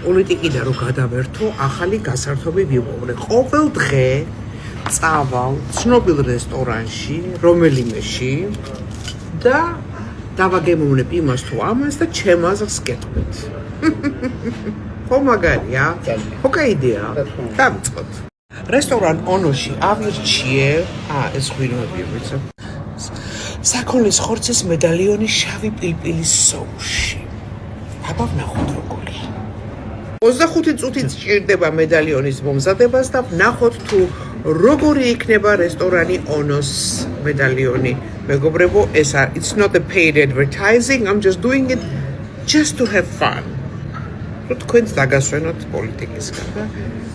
პოლიტიკიდან რომ გადავერთო, ახალი გასართობი ვიმოვლე. ყოველ დღე წავალ ცნობილ რესტორანში, რომელიმეში და დავაგემოვნებ იმას თუ ამას და ჩემ აზრს გეტყვით. ხო მაგარია? ხო კაიდეა? დავიწყოთ. რესტორან ონოში ავირჩიე, ეს ღვინოები ვიცი. საქონლის ხორცის მედალიონი შავი პილპილის სოუსში. აბა ვნახოთ როგორი. 25 წუთით სჭირდება მედალიონის მომზადებას და ვნახოთ თუ როგორი იქნება რესტორანი ონოს მედალიონი. მეგობრებო, ეს არ it's not a paid advertising, I'm just doing it just to have fun. რო თქვენც დაგასვენოთ პოლიტიკისგან და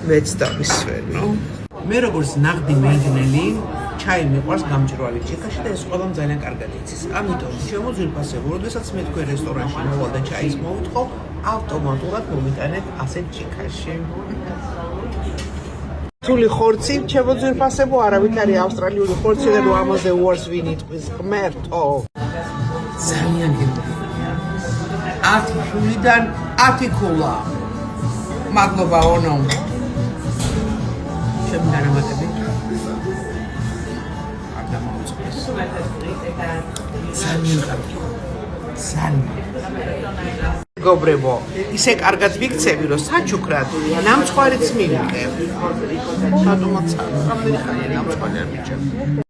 მეც დავისვენო. მე როგორც ნაღდი მეიდნელი ჩაი მიყვარს გამჭვირვალე ჩიქაში და ეს ყველამ ძალიან კარგად იცის. ამიტომ შემოძვირფასებო, როდესაც მე თქვენ რესტორანში მოვალ და ჩაის მოვუთხო, ავტომატურად მომიტანეთ ასეთ ჩიქაში. თული ხორცი შემოძვირფასებო, არავით არის ავსტრალიური ხორცი და რო ამაზე უარს ვინ იტყვის ღმერთო. ძალიან გემრიელია. 10 შულიდან 10 ქულა. მადლობა ონო. ჩემი განამატები. ძალიან კარგი. მეგობრებო, ისე კარგად ვიქცევი, რომ საჩუქრადია, ნამცხვარიც მივიღებ. ბატონო, რამდენი ხანია ნამცხვარი არ მიჭირდება?